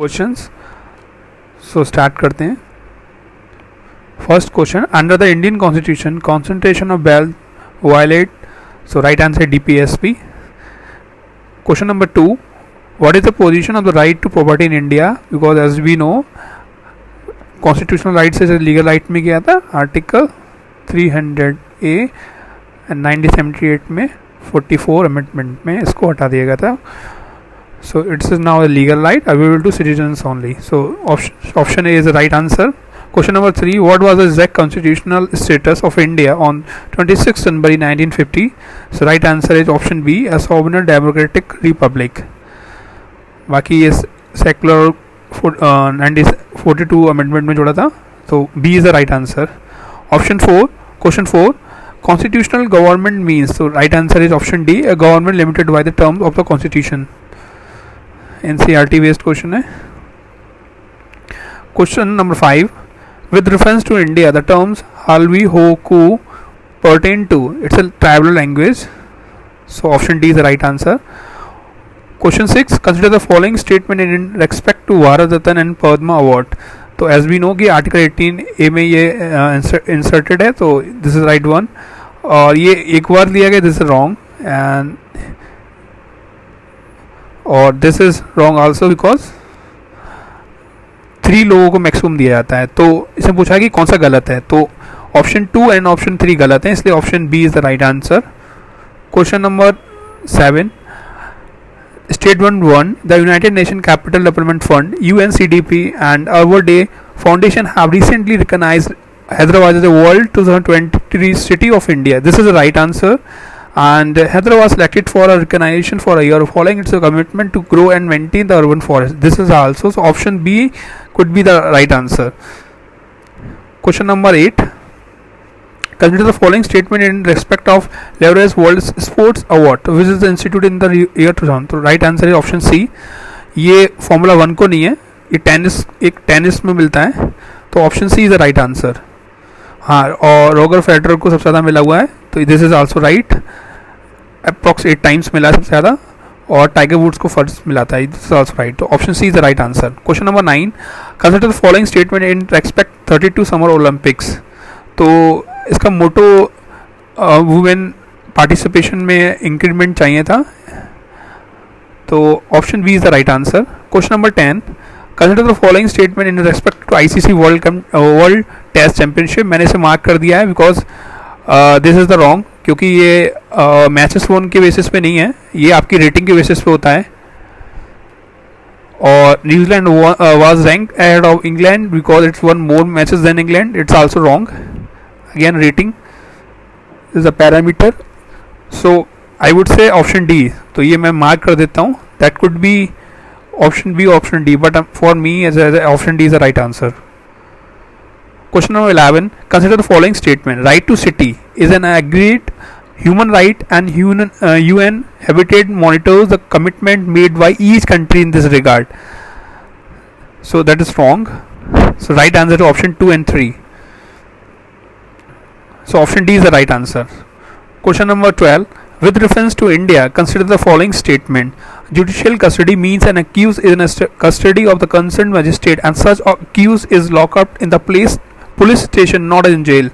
Questions. सो start करते हैं। First question, under the Indian constitution concentration of wealth violate, so right answer DPSP. Question number 2, what is the position of the right to property in India, because as we know constitutional right से legal right में किया था article 300A and 1978 में 44 amendment में इसको हटा दिया गया था. So it is now a legal right available to citizens only. So option A is the right answer. Question number 3, what was the exact constitutional status of India on 26 January 1950? So right answer is option B, a sovereign democratic republic. बाकी ये secular 1942 amendment में जोड़ा था, तो B is the right answer. Option 4, question 4, constitutional government means, so right answer is option D, a government limited by the terms of the constitution. NCERT based question है. Question number 5, with reference to India, the terms Halvi Ho Ku pertain to, it's a tribal language, so option D is the right answer. Question 6, consider the following statement in respect to Bharat Ratna and Padma award. तो as we know कि article 18A में ये inserted है, तो this is right one, और ये एक बार लिया गया, दिस इज रॉन्ग, एंड और this is wrong also because 3 लोगों को मैक्सिमम दिया जाता है. तो इसमें पूछा है कि कौन सा गलत है, तो ऑप्शन 2 एंड ऑप्शन 3 गलत है, इसलिए option B is the right answer. Question number 7, Statement 1, the United Nations Capital Development Fund (UNCDP) and Arbor Day Foundation have recently recognized Hyderabad as a World 2023 City of India. This is the right answer, and Hyderabad was selected for a recognition for a year following its commitment to grow and maintain the urban forest. This is also, so option B could be the right answer. Question number 8, consider the following statement in respect of Leverage World Sports Award, which is instituted in the year 2000. तो right answer है option C. ये formula 1 को नहीं है, ये tennis में मिलता है, तो option C is the right answer. हाँ, और रोगर फेडरर को सबसे ज़्यादा मिला हुआ है, तो this is also right, approx 8 times मिला है सबसे ज़्यादा, और टाइगर वुड्स को फर्स्ट मिला था, दिस इज आल्सो राइट, तो option C is the right answer. Question number 9, consider the following statement in respect 32 summer Olympics. तो इसका मोटो वुमेन पार्टिसिपेशन में इंक्रीमेंट चाहिए था, तो option B is the right answer. Question number 10, consider the following statement in respect to ICC World Test Championship. मैंने इसे mark कर दिया है because this is the wrong, क्योंकि ये मैचेस वन के बेसिस पे नहीं है, ये आपकी रेटिंग के बेसिस पे होता है, और New Zealand was ranked ahead of England because it's one more matches than England. It's also wrong, again rating is a parameter, so I would say option D. तो ये मैं मार्क कर देता हूँ, that could be option B, option D, but for me as option D is the right answer. Question number 11, consider the following statement. Right to city is an agreed human right, and UN Habitat monitors the commitment made by each country in this regard. So that is wrong, so right answer to option 2 and 3. So option D is the right answer. Question number 12, with reference to India, consider the following statement. Judicial custody means an accused is in custody of the concerned magistrate, and such accused is locked up in the police station, not in jail.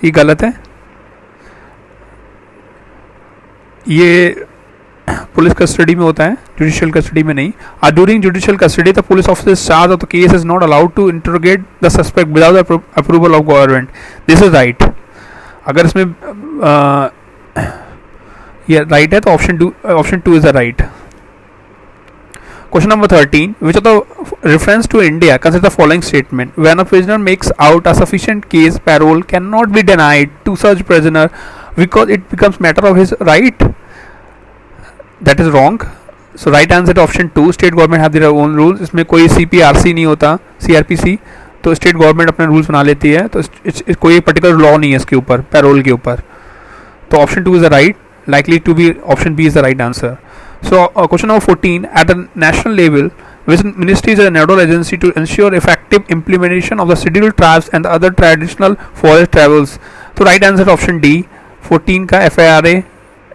ये गलत है, ये police custody में होता है, judicial custody में नहीं. During judicial custody the police officer charge of the case is not allowed to interrogate the suspect without the approval of government. This is right. अगर इसमें ये राइट है तो option 2 is the right. Question number 13, which of the reference to India consider the following statement. When a prisoner makes out a sufficient case, parole cannot be denied to such prisoner because it becomes matter of his right. That is wrong. So right answer to option 2. State government have their own rules. इसमें कोई CPRC नहीं होता, CRPC, तो state government अपने rules बना लेती है, तो कोई पर्टिकुलर लॉ नहीं है इसके ऊपर, पैरोल के ऊपर. तो option 2 is the right, likely to be option B is the right answer. So question number 14, at the national level, which ministry is a nodal agency to ensure effective implementation of the scheduled tribes and the other traditional forest travels. तो right answer option D. 14 का FIRA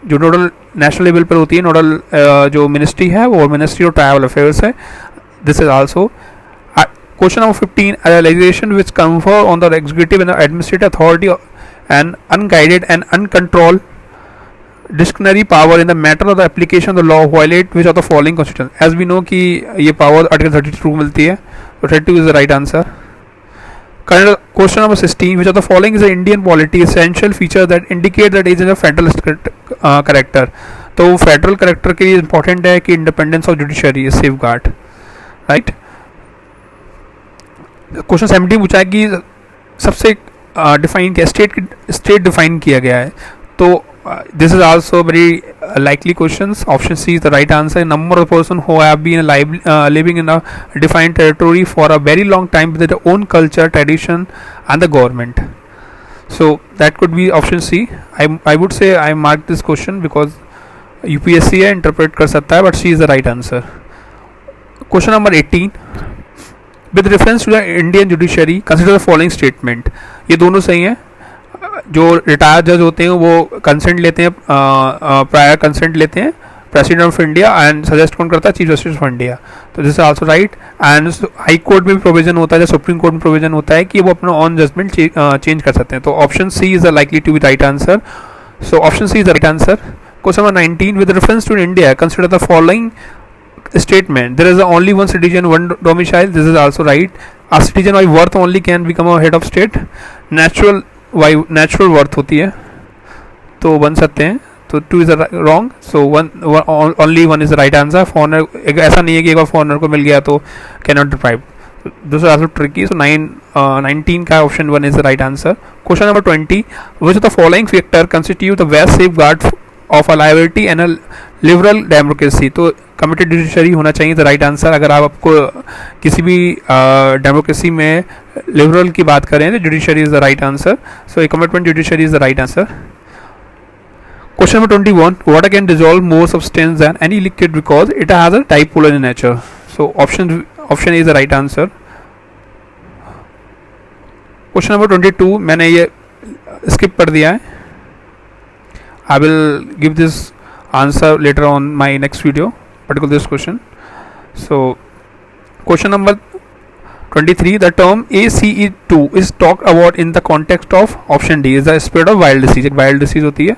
जो nodal national level पर होती है, nodal जो ministry है वो ministry of tribal affairs है. This is also question number 15. A legislation which confer on the executive and the administrative authority an unguided and uncontrolled discretionary power in the matter of the application of the law violate which of the following constitution. As we know कि ये power article 32 मिलती है, so 32 is the right answer. Question number 16. Which of the following is the Indian polity essential feature that indicate that it is a federalist character? तो federal character के लिए important है कि independence of judiciary is safe guard, right. Question 17 पूछा है कि सबसे define किया स्टेट डिफाइन किया गया है. तो this is also very likely questions. Option C is the right answer. Number of person who have been living in a defined territory for a very long time with their own culture, tradition, and the government. So that could be option C. I would say I marked this question because UPSC है, interpret कर सकता है, but C is the right answer. Question number 18. With reference to the Indian judiciary, consider the following statement. ये दोनों सही हैं. जो retired जज होते हैं वो कंसेंट लेते हैं, प्रायर कंसेंट लेते हैं president of India, and suggest कौन करता है? Chief justice of India. तो this is also right. And high court में भी प्रोविजन होता है, सुप्रीम कोर्ट में प्रोविजन होता है कि वो अपना ऑन जजमेंट चेंज कर सकते हैं. तो option C is likely to be right answer. So option C is the right answer. Question number 19. With reference to India consider the following statement. There is only one citizen, one domicile. This is also right. A citizen by worth only can become a head of state. Natural worth होती है तो बन सकते हैं. तो 2 is wrong. So only one is the right answer. Foreigner ऐसा नहीं है कि एक बार फॉरनर को मिल गया तो cannot deprive. This is also tricky. So 19 का option 1 is the right answer. Question number 20. Which of the following factor constitute the best safeguard of a liability and a liberal democracy? तो committed judiciary होना चाहिए the right answer. अगर आप आपको किसी भी democracy में लिबरल की बात करें तो judiciary is the right answer. So A commitment judiciary is the right answer. Question number 21. Water can dissolve more substance than any liquid because it has a dipolar in nature. So option is the right answer. Question number 22 मैंने ये skip कर दिया है. I will give this answer later on my next video, particularly this question. So question number 23. The term ACE2 is talked about in the context of option D is the spread of viral disease. एक viral disease होती है.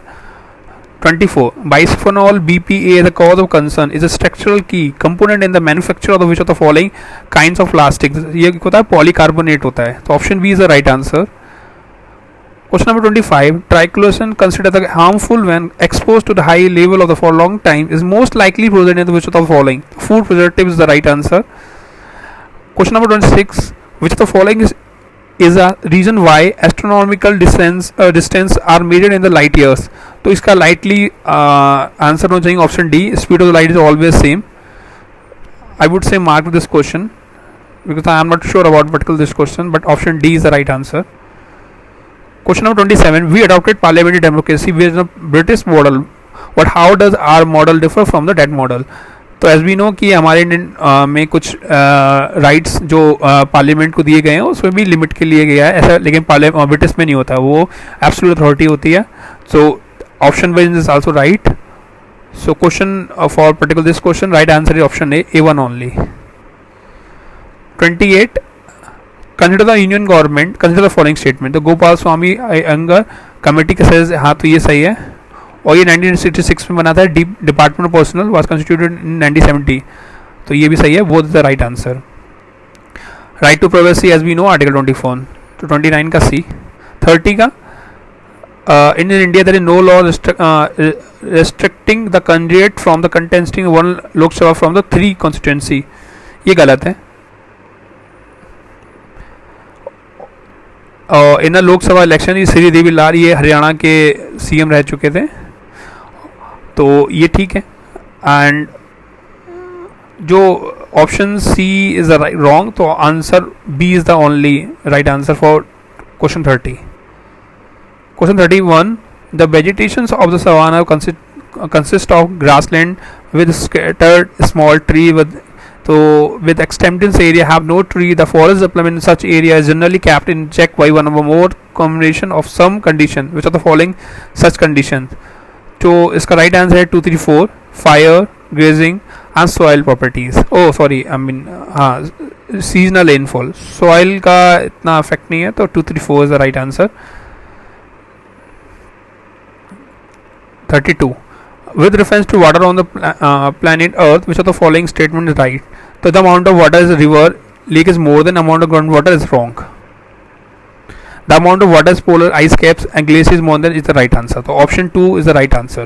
24. Bisphenol BPA, the cause of concern, is a structural key component in the manufacture of which of the following kinds of plastic? ये होता है polycarbonate होता है. तो option B is the right answer. Question number 25. Triclosan considered the harmful when exposed to the high level of the for long time is most likely present in the which of the following? Food preservative is the right answer. Question number 26. Which of the following is a reason why astronomical distance are measured in the light years? तो इसका lightly answer होना चाहिए option D. Speed of the light is always same. I would say mark this question because I am not sure about particular this question, but option D is the right answer. Question number 27. We adopted parliamentary democracy with the British model, but how does our model differ from the that model? तो as we know कि हमारे Indian में कुछ rights जो parliament को दिए गए हैं उसमें भी लिमिट के लिए गया है ऐसा, लेकिन ब्रिटिश में नहीं होता, वो एब्सोल्यूट अथॉरिटी होती है. So option one is also right. So question for particular this question right answer is option A, A1 only. 28. Consider the union government. Consider the following statement. The Gopal Swamy Iyengar committee का says हाँ तो ये सही है और ये 1966 में बना था. Department of personnel was constituted in 1970. तो ये भी सही है. वो the right answer. Right to privacy as we know article 24. तो 29 का सी. 30 का in India there is no law restricting the candidate from the contesting one Lok Sabha from the 3 constituency. ये गलत है. इन लोकसभा इलेक्शन श्री देवी लाल ये हरियाणा के सीएम रह चुके थे, तो ये ठीक है. एंड जो ऑप्शन सी इज रॉन्ग, तो answer B is the only right answer for question 30. Question 31. The vegetation of the savanna consist of grassland with scattered small tree with extensive area have no tree. The forest development in such area is generally kept in check by one or more combination of some condition. Which of the following such conditions? तो इसका right answer है 2, 3, 4. Fire, grazing, and soil properties, oh sorry I mean हाँ seasonal rainfall, soil का इतना affect नहीं है, तो 2, 3, 4 is the right answer. 32. With reference to water on the planet Earth, which of the following statement is right? So the amount of water is river lake is more than amount of groundwater is wrong. The amount of water is polar ice caps and glaciers is more than is the right answer. So option 2 is the right answer.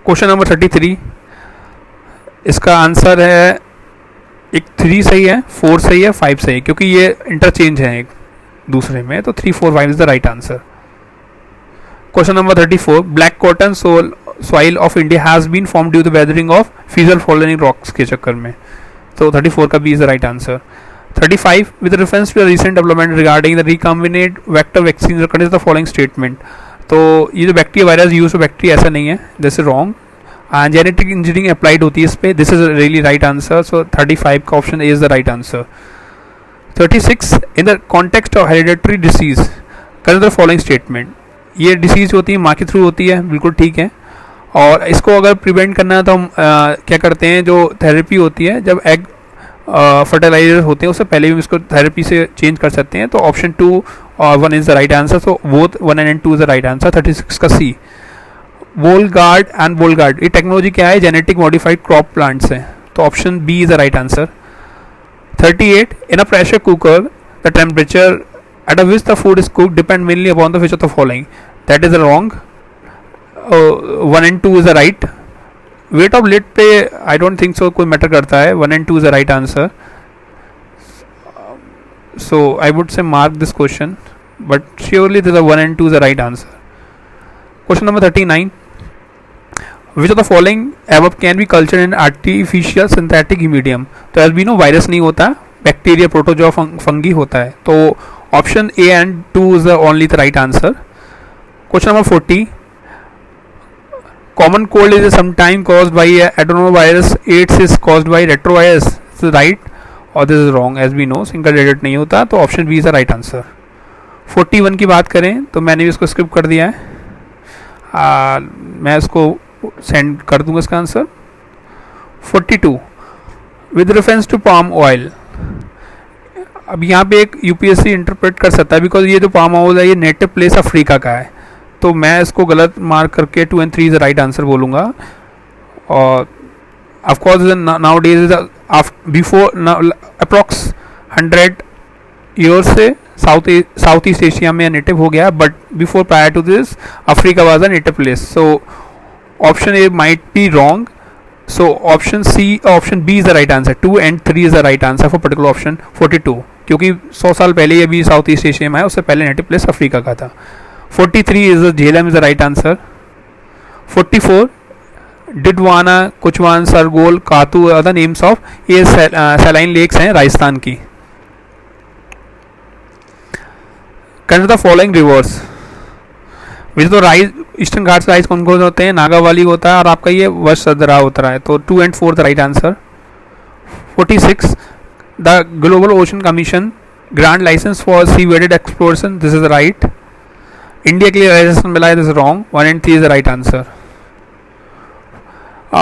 Question number 33. इसका answer है एक 3 सही है, 4 सही है, 5 सही है, क्योंकि ये इंटरचेंज है एक दूसरे में, तो 3, 4, 5 is the right answer. Question number 34. Black cotton soil of India has been formed due to weathering of fissile falling rocks के चक्कर में. So 34 का B is the right answer. 35. With reference to the recent development regarding the recombinant vector vaccines, contains the following statement. तो ये जो bacteria virus use to bacteria ऐसा नहीं है, this is wrong. Genetic engineering applied होती है इस पर, this is really right answer. So 35 का option A is the right answer. 36. In the context of hereditary disease consider the following statement. ये disease होती है माँ के थ्रू होती है, बिल्कुल ठीक है. और इसको अगर प्रिवेंट करना है तो हम क्या करते हैं, जो थेरेपी होती है जब एग फर्टिलाइजर होते हैं उससे पहले भी हम इसको थेरेपी से चेंज कर सकते हैं. तो ऑप्शन 2 और 1 is the right answer. So both 1 and 2 is the right answer. 36 का सी. वोलगार्ड एंड बोलगार्ड, ये टेक्नोलॉजी क्या है, जेनेटिक मॉडिफाइड क्रॉप प्लांट्स है, तो option B is the right answer. 38. In a pressure cooker the temperature at which the food is cooked depend mainly upon the which of the following. That is wrong. 1 and 2 is the right. Weight of lid पे I don't think so कोई matter करता है. 1 and 2 is the right answer. So I would say mark this question, but surely the 1 and 2 is the right answer. Question number 39. Which of the following above can be cultured in artificial synthetic medium? तो as we know virus नहीं होता, bacteria, protozoa, fungi होता है. तो option A and 2 is the only the right answer. Question number 40. Common cold is sometime caused by adenovirus. AIDS is caused by retrovirus. This is right or this is wrong? As we know single digit नहीं होता, तो option B is the right answer. 41 की बात करें तो मैंने भी इसको स्किप कर दिया है, मैं इसको सेंड कर दूंगा इसका answer. 42. With reference to palm oil. अब यहाँ पे एक यूपीएससी इंटरप्रेट कर सकता है, बिकॉज ये जो पाम ऑयल है ये नेटिव प्लेस अफ्रीका का है, तो मैं इसको गलत मार्क करके 2 and 3 is the right answer बोलूँगा. और of course nowadays before approx 100 years से साउथ ईस्ट एशिया में नेटिव हो गया, but before prior to this Africa was a native place. So option A might be wrong. So option B is the right answer. 2 and 3 is the right answer for particular option 42, क्योंकि 100 साल पहले ये भी south East Asia में है, उससे पहले native place Africa का था. 43 is Jhelum is the right answer. 44. Didwana, Kuchawan, Sargol, Katu are the names of ये सैलाइन लेक्स हैं राजस्थान की. Consider the following rivers. वैसे तो राइज ईस्टर्न घाट्स राइज कौन कौन होते हैं, नागावाली होता है और आपका ये वसदरा होता है, तो 2 and 4 the right answer. 46. The global ocean commission grant licence for sea bed exploration, this is right. India के लिए लाइसेंस मिला है, this is wrong. 1 and 3 is the right answer.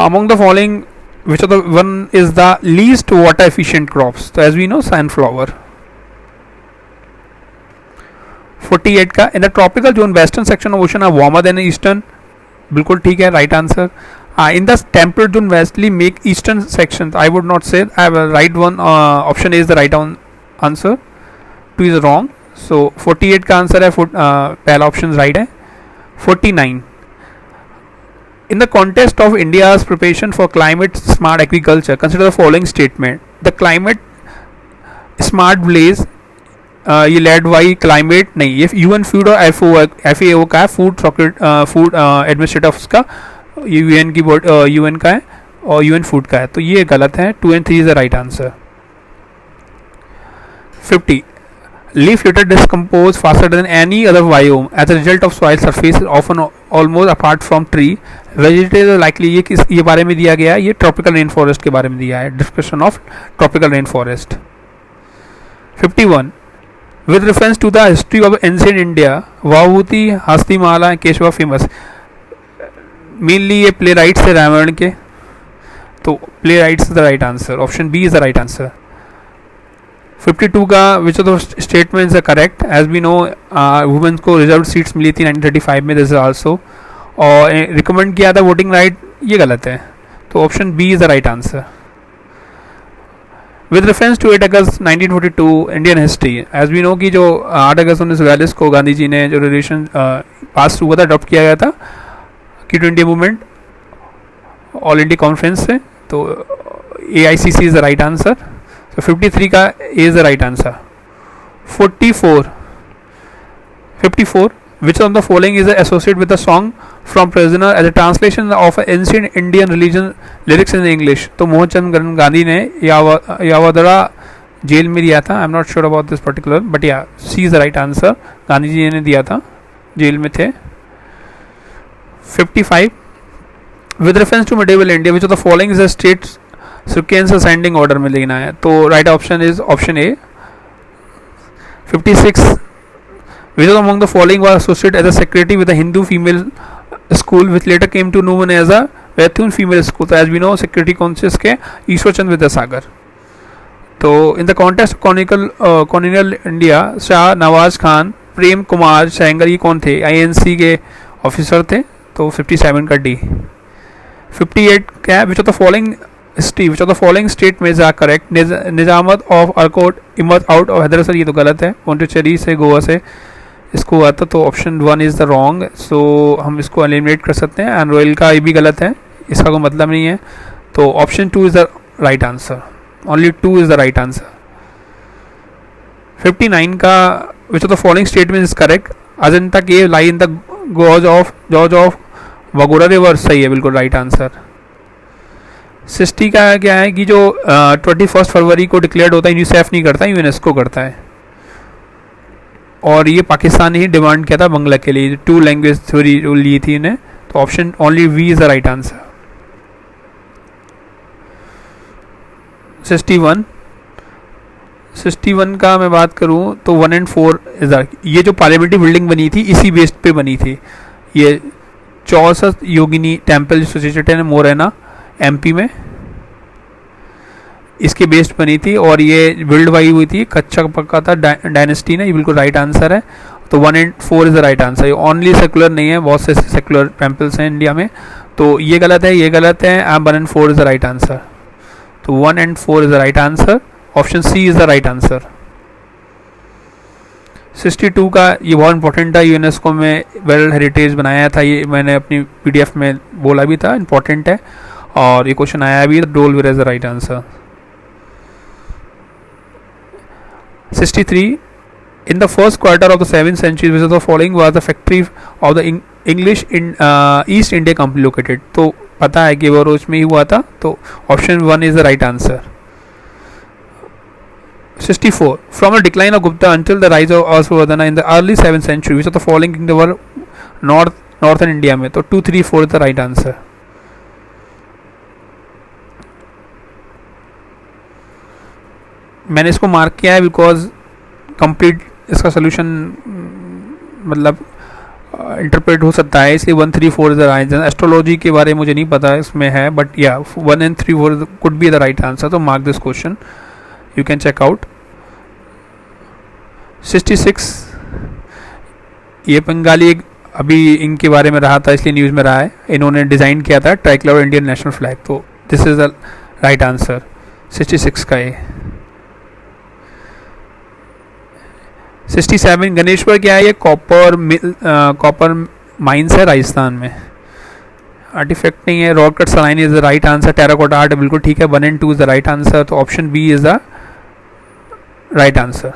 Among the following which of the one is the least water efficient crops, तो as we know sunflower. 48 का in the tropical zone western section of ocean are warmer than eastern, बिल्कुल ठीक है, right answer. In the temperate zone westerly make eastern section, I would not say right one. Option A is the right answer. 2 is wrong. So 48 का answer है पहला option right है. 49. In the context of India's preparation for climate smart agriculture consider the following statement. The climate smart village ये led by climate नहीं, ये UN food और FAO का है, फूड एडमिनिस्ट्रेटर उसका, ये यूएन की यूएन का है और यूएन फूड का है, तो ये गलत है. 2 and 3 is the right answer. 50. Leaf litter decompose faster than any other biome as a result of soil surface often almost apart from tree. Vegetable likely ये बारे में दिया गया है, ये ट्रॉपिकल रेन फॉरेस्ट के बारे में दिया है, description of tropical rain forest. 51. With reference to the history of ancient India, Bhavabhuti, Hastimalla, Keshava famous. Mainly ये प्ले राइट्स थे रामायण के. तो playwrights is the right answer, option B is the right answer. 52 का which of the statements are correct. As we know women's को reserve seats मिली थी 1935 में, this is also, और रिकमेंड किया था वोटिंग राइट, ये गलत है. तो option B is the right answer. With reference to 8 अगस्त 1942 Indian history, as we know कि जो 8 अगस्त 1942 को गांधी जी ने जो रिलेशन पास हुआ था, अडॉप्ट किया गया था quit India movement all India conference से, तो AICC is the right answer. So 53 का A is the right answer. 54. Which of the following is associated with the song from Prisoner as a translation of ancient Indian religion lyrics in English? तो मोहनचंद गांधी ने यावदरा jail में दिया था. I am not sure about this particular, but या C is the right answer. Gandhi ji ने दिया था, jail में थे. 55. With reference to medieval India, which of the following is a state sequence ascending order में लिखना है, तो right option is option A. 56. which of among the following was associated as a secretary with a Hindu female school which later came to known as a Bethune female school? तो as we know secretary कौन से इसके, ईश्वर चंद्र विद्यासागर. तो in the context colonial India, Shah Nawaz Khan, Prem Kumar Sengar, ये कौन थे? INC के officer थे. तो 57 का डी. 58 क्या है? Which of the following statements are correct? Nizamat of Arcot emerge out of Hyderabad, ये तो गलत है. पौंडीचेरी से, गोवा से इसको आता, तो ऑप्शन 1 इज़ द रॉन्ग. सो हम इसको एलिमिनेट कर सकते हैं. एंड रॉयल का ये भी गलत है, इसका कोई मतलब नहीं है. तो option 2 is the right answer. Only 2 is the right answer. 59 का which of the following statement is correct? Ajanta cave lie in the gorge of Waghora river, सही है, बिल्कुल राइट आंसर. 60 का क्या है कि जो 21 फरवरी को डिक्लेयर्ड होता है, यूनिसेफ नहीं करता, यूनेस्को करता है. और ये पाकिस्तान ने ही डिमांड किया था बांग्ला के लिए, 2 लैंग्वेज थ्योरी ली थी इन्हें. तो option only B is the right answer. 61 का मैं बात करूं तो 1 and 4 इज, ये जो पार्लियामेंट्री बिल्डिंग बनी थी इसी बेस पे बनी थी. ये 64 योगिनी टेम्पल सिचुएटेड है मोरेना MP में, इसके बेस्ड बनी थी. और ये बिल्ड वाई हुई थी, कच्चा पक्का था डायनेस्टी ने, ये बिल्कुल राइट आंसर है. तो 1 and 4 is the right answer. ये ओनली सेकुलर नहीं है, बहुत से सेकुलर टेम्पल्स हैं इंडिया में. तो ये गलत है, ये गलत है. 1 and 4 is the right answer. तो 1 and 4 is the right answer. Option C is the right answer. 62 का ये बहुत इंपॉर्टेंट था, यूनेस्को में वर्ल्ड हेरिटेज बनाया था, ये मैंने अपनी PDF में बोला भी था, इंपॉर्टेंट है. और ये क्वेश्चन आया भी, डोल विर is the right answer. 63. In the first quarter of the 7th century, which of the following was the factory of the English in East India Company located? तो पता है कि वो रोज में ही हुआ था. तो option 1 is the right answer. 64. From the decline of Gupta until the rise of Ashwardhana in the early 7th century, which of the following kingdom were northern India में? तो 2, 3, 4 is the right answer. मैंने इसको mark किया है because complete इसका solution मतलब interpret हो सकता है, इसलिए 1, 3, 4 is the right answer. Astrology के बारे में मुझे नहीं पता इसमें है, बट या 1 and 3, 4 could be the right answer. तो mark this question, you can check out. 66. ये बंगाली एक अभी इनके बारे में रहा था, इसलिए न्यूज़ में रहा है. इन्होंने डिज़ाइन किया था ट्राइकलर इंडियन नेशनल फ्लैग. तो this is the right answer. 66 का ये. 67. गणेश्वर क्या है? ये कॉपर माइंस है राजस्थान में. आर्टिफैक्ट नहीं है. Rock cut saline is the right answer. Terracotta art बिल्कुल ठीक है. 1 and 2 is the right answer. तो option B is the right answer.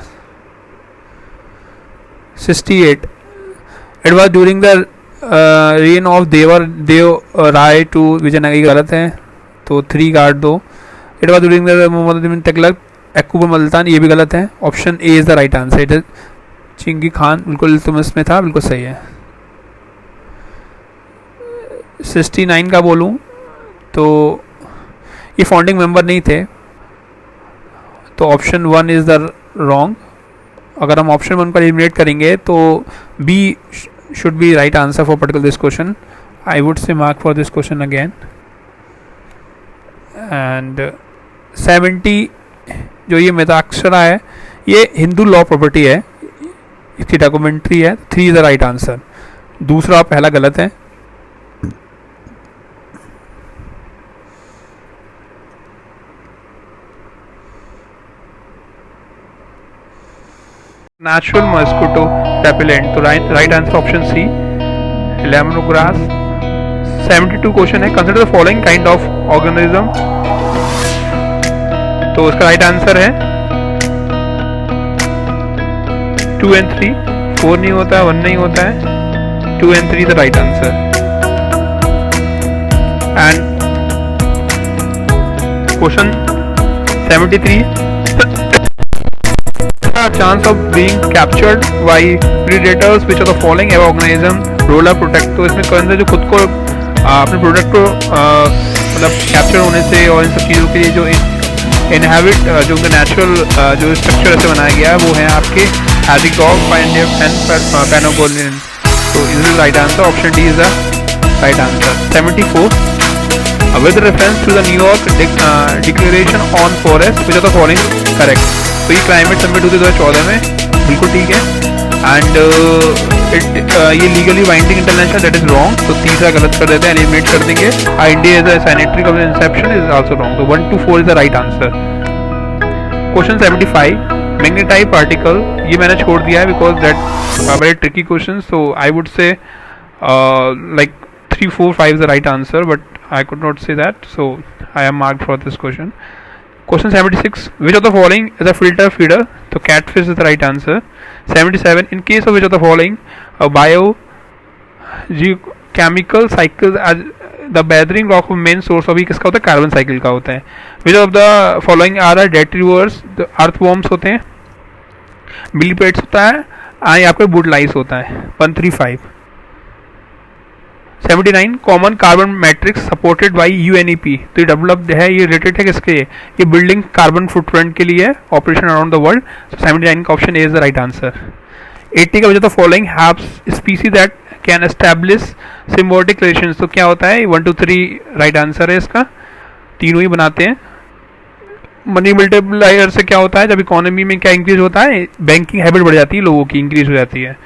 68. It was during the reign of Dev Raya two Vijayanagar, गलत है. तो 3 काट दो. It was during the Mohammad bin Tughlaq Akbar Multan, ये भी गलत है. Option A is the right answer. It is Chingiz Khan, बिल्कुल तुम इसमें था, बिल्कुल सही है. 69 का बोलूँ तो ये फाउंडिंग मेंबर नहीं थे, तो ऑप्शन 1 इज द रॉन्ग. अगर हम ऑप्शन 1 पर एलिमिनेट करेंगे तो B should be right answer for particular this question. I would say mark for this question again. And 70 जो ये मिताक्षरा है ये हिंदू लॉ प्रॉपर्टी है, इसकी डॉक्यूमेंट्री है। 3 इज द राइट आंसर। दूसरा पहला गलत है। नेचुरल मस्किटो रेपेलेंट, तो right answer option C lemongrass. 72 question है, consider the following kind of organism, तो इसका राइट आंसर है 2 and 3। 4 नहीं होता है, 1 नहीं होता है, 2 and 3 the right answer. And question 73, chance of being captured by predators which are the following organism roller protect, तो इसमें कौन सा जो खुद को अपने प्रोडक्ट को मतलब कैप्चर होने से और इन सब चीज़ों के लिए जो इनहेबिट जो उनका नेचुरल जो स्ट्रक्चर ऐसे बनाया गया है वो है आपके हैजिक डॉग, पाइनडेव एंड पैनोगोलियन, तो is the right answer, option D is the right answer. 74 with reference to the New York Declaration on Forest which are the following correct, तो ये क्लाइमेट समिट हुई थी 2014 में, बिल्कुल ठीक है। एंड ये legally binding international, that is wrong, तो तीसरा गलत कर देते हैं, एलिमिनेट कर देंगे। India is a signatory of Inception is also wrong, तो 1 to 4 is the right answer. Question 75 magnetite particle, ये मैंने छोड़ दिया है because that very tricky question, so I would से like 3, 4, 5 is the right answer, but I could not say that, so I am marked for this question. Question 76, which of the following is a filter feeder, so catfish is the right answer। 77, in case of which of the following a biochemical cycle as the bathering rock of main source of, किसका होता है, carbon cycle का होता है। which of the following are the detritivores, the earthworms होते हैं, millipedes होता है, आपका वुडलाइस होता है। 135। 79 common carbon matrix supported by UNEP, तो ये डेवलप्ड है, ये रिलेटेड है किसके, ये बिल्डिंग कार्बन फुटप्रिंट के लिए ऑपरेशन अराउंड द वर्ल्ड, तो 79 का option A is the right answer. 80 का वजह तो following have species that can establish symbiotic relations, तो क्या होता है, 1 to 3 राइट आंसर है इसका, तीनों ही बनाते हैं। मनी मल्टीप्लायर से क्या होता है, जब इकोनॉमी में क्या इंक्रीज होता है, बैंकिंग हैबिट बढ़ जाती है, लोगों की इंक्रीज हो जाती है।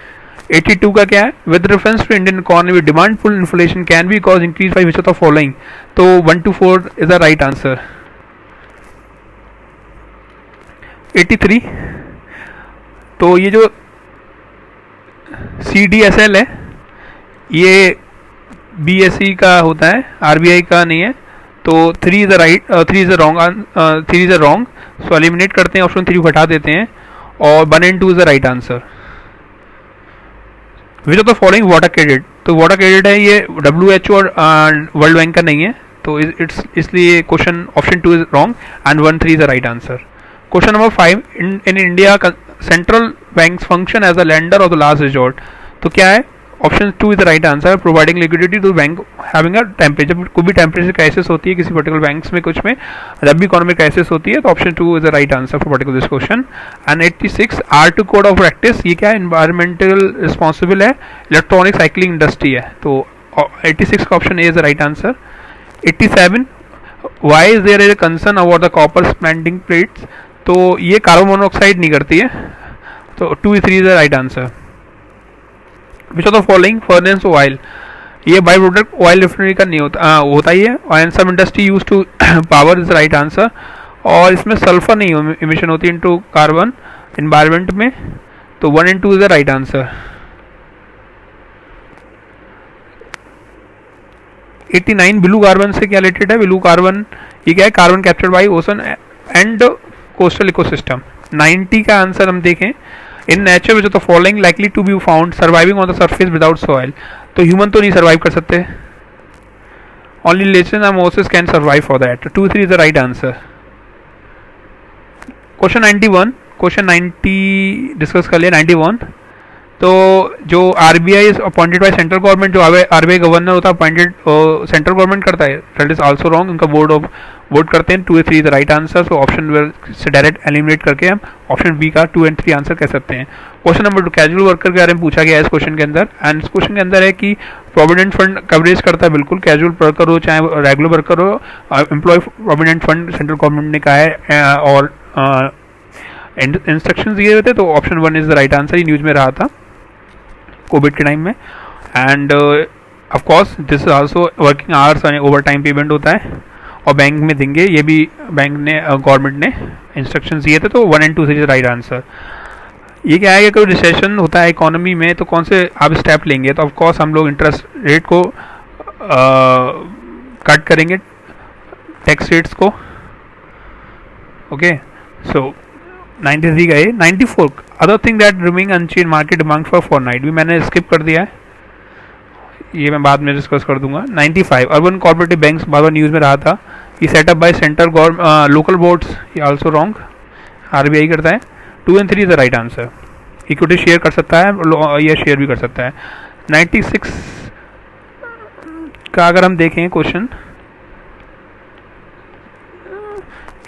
82 का क्या है, with reference to Indian economy demand pull inflation can be cause increase by which of the following, तो 1 to 4 is the right answer. 83 तो ये जो CDSL है ये BSE का होता है, RBI का नहीं है, तो 3 is the right, 3 is the wrong, 3 is the wrong, so eliminate करते हैं, ऑप्शन 3 को हटा देते हैं, और 1 and 2 is the right answer. Which of the following water credit, तो वाटर क्रेडिट है ये WHO और वर्ल्ड बैंक का नहीं है, तो इट्स इसलिए question option 2 is wrong and 1, 3 is the right answer. Question number 5, in India central banks function as a lender of the last resort, तो क्या है, option 2 is the right answer, providing liquidity to bank having a temperature, जब कोई भी temperature crisis होती है किसी particular banks में, कुछ में जब भी इकोनॉमिक क्राइसिस होती है, तो option 2 is the right answer for particular this question. And 86 R2 code of practice, ये क्या है, एनवायरमेंटल रिस्पॉन्सिबल है, इलेक्ट्रॉनिक साइकिलिंग इंडस्ट्री है, तो 86 का option A is the right answer. 87 why is there a concern about the copper spending plates, तो ये carbon monoxide नहीं करती है, तो 2, 3 is the right answer. Which of the following furnace oil, ये बाई प्रोडक्ट ऑयल रिफाइनरी का नहीं होता, होता ही है, और some industry use to power is right answer, और इसमें सल्फर नहीं इमिशन होती इनटू कार्बन एनवायरनमेंट में, तो 1 and 2 is the right answer. 89 blue carbon से क्या रिलेटेड है, ब्लू कार्बन ये क्या है, carbon captured by ocean and coastal ecosystem. 90 का आंसर हम देखें, in nature which of the following likely to be found surviving on the surface without soil, तो ह्यूमन तो नहीं सर्वाइव कर सकते, only lichen and mosses can survive for that, 2, 3 is the right answer. Question 91, question 90 discuss कर लिया। 91 तो जो RBI is appointed by central government, जो RBI गवर्नर होता है अपॉइंटेड सेंट्रल गवर्नमेंट करता है, दैट इज आल्सो रॉन्ग, उनका बोर्ड ऑफ वोट करते हैं 2 या 3 is the right answer, so option से डायरेक्ट एलिमिनेट करके हम ऑप्शन बी का 2 एंड 3 आंसर कह सकते हैं। क्वेश्चन नंबर 2, कैजुअल वर्कर के बारे में पूछा गया है इस क्वेश्चन के अंदर, एंड इस क्वेश्चन के अंदर है कि प्रोविडेंट फंड कवरेज करता है बिल्कुल, कैजुअल वर्कर हो चाहे रेगुलर वर्कर हो, employ provident fund central government ने कहा है, और इंस्ट्रक्शंस दिए हुए थे, तो option 1 is the right answer. ये न्यूज में रहा था कोविड के टाइम में। And of course this is also working hours और ओवर टाइम पेमेंट होता है, और बैंक में देंगे, ये भी बैंक ने गवर्नमेंट ने इंस्ट्रक्शंस दिए थे, तो 1 and 2 is the right answer. ये क्या है कि कोई रिसेशन होता है इकोनॉमी में तो कौन से आप स्टेप लेंगे, तो ऑफ कोर्स हम लोग इंटरेस्ट रेट को कट करेंगे, टैक्स रेट्स को। ओके, सो 93 गए। 94, other thing that remaining unchange market demand for fortnight, भी मैंने स्किप कर दिया है, ये मैं बाद में डिस्कस कर दूंगा। 95, अर्बन कोऑपरेटिव बैंक्स बार बार न्यूज़ में रहा था, ये setup by central government local boards, ये आल्सो रॉन्ग, आरबीआई करता है। 2 and 3 is the right answer. Equity share कर सकता है या शेयर भी कर सकता है। 96 का अगर हम देखें question,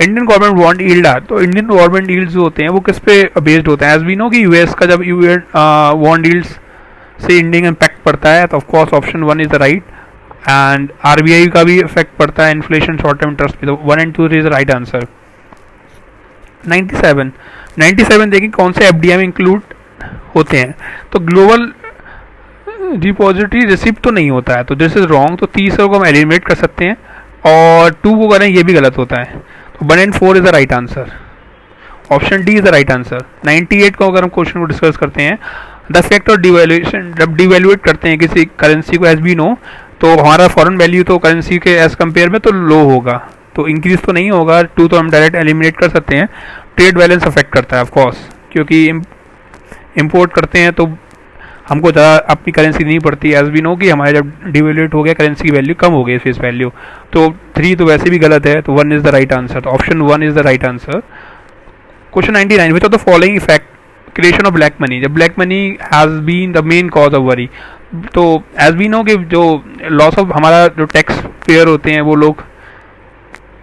Indian government bond yield है, तो इंडियन गवर्नमेंट यील्ड्स जो होते हैं वो किस पे बेस्ड होते हैं। एज वी नो कि यूएस का जब बॉन्ड यील्ड्स से इंडियन इम्पैक्ट पड़ता है, तो of course option 1 is the right, and RBI का भी इफेक्ट पड़ता है इन्फ्लेशन शॉर्ट टर्म इंटरेस्ट पे, तो 1 and 2 is the right answer. 97 देखें कौन से एफडीआई में इंक्लूड होते हैं, तो ग्लोबल डिपॉजिटरी रिसिप्ट तो नहीं होता है, तो दिस इज रॉन्ग, तो 30 को हम एलिमिनेट कर सकते हैं, और 2 को करें ये भी गलत होता है, तो 1 and 4 is the right answer. Option D is the right answer. 98 को अगर हम क्वेश्चन को डिस्कस करते हैं, द फैक्ट ऑफ डिवैल्यूएशन, जब डिवैल्यूएट करते हैं किसी करेंसी को, एज बी नो, तो हमारा फॉरेन वैल्यू तो करेंसी के एज कंपेयर में तो लो होगा, तो इंक्रीज तो नहीं होगा। 2 तो हम डायरेक्ट एलिमिनेट कर सकते हैं। ट्रेड बैलेंस अफेक्ट करता है ऑफ कोर्स, क्योंकि इंपोर्ट करते हैं तो हमको ज़्यादा अपनी करेंसी नहीं पड़ती, एज वी नो कि हमारे जब डिवैल्यूएट हो गया करेंसी की वैल्यू कम हो गई फेस वैल्यू, तो 3 तो वैसे भी गलत है, तो 1 इज द राइट आंसर, तो option 1 is the right answer. Question 99, which of the following effect creation of black money, जब black money has been the main cause of worry, तो एज वी नो कि जो loss of हमारा जो tax payer होते हैं वो लोग,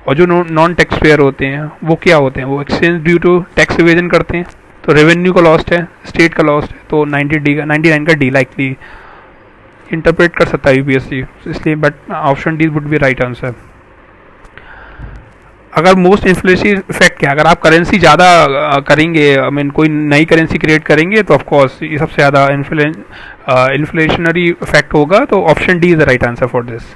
और जो नॉन टैक्स पेयर होते हैं वो क्या होते हैं, वो exchange due to tax evasion करते हैं, तो रेवेन्यू का लॉस्ट है, स्टेट का लॉस्ट है, तो 99 का डी लाइकली इंटरप्रेट कर सकता है यूपीएससी, इसलिए but option D would be right answer. अगर मोस्ट इन्फ्लेशन इफेक्ट क्या, अगर आप करेंसी ज़्यादा करेंगे, आई मीन कोई नई करेंसी क्रिएट करेंगे, तो ऑफकोर्स ये सबसे ज़्यादा इन्फ्लेशनरी इफेक्ट होगा, तो option D is the right answer for this.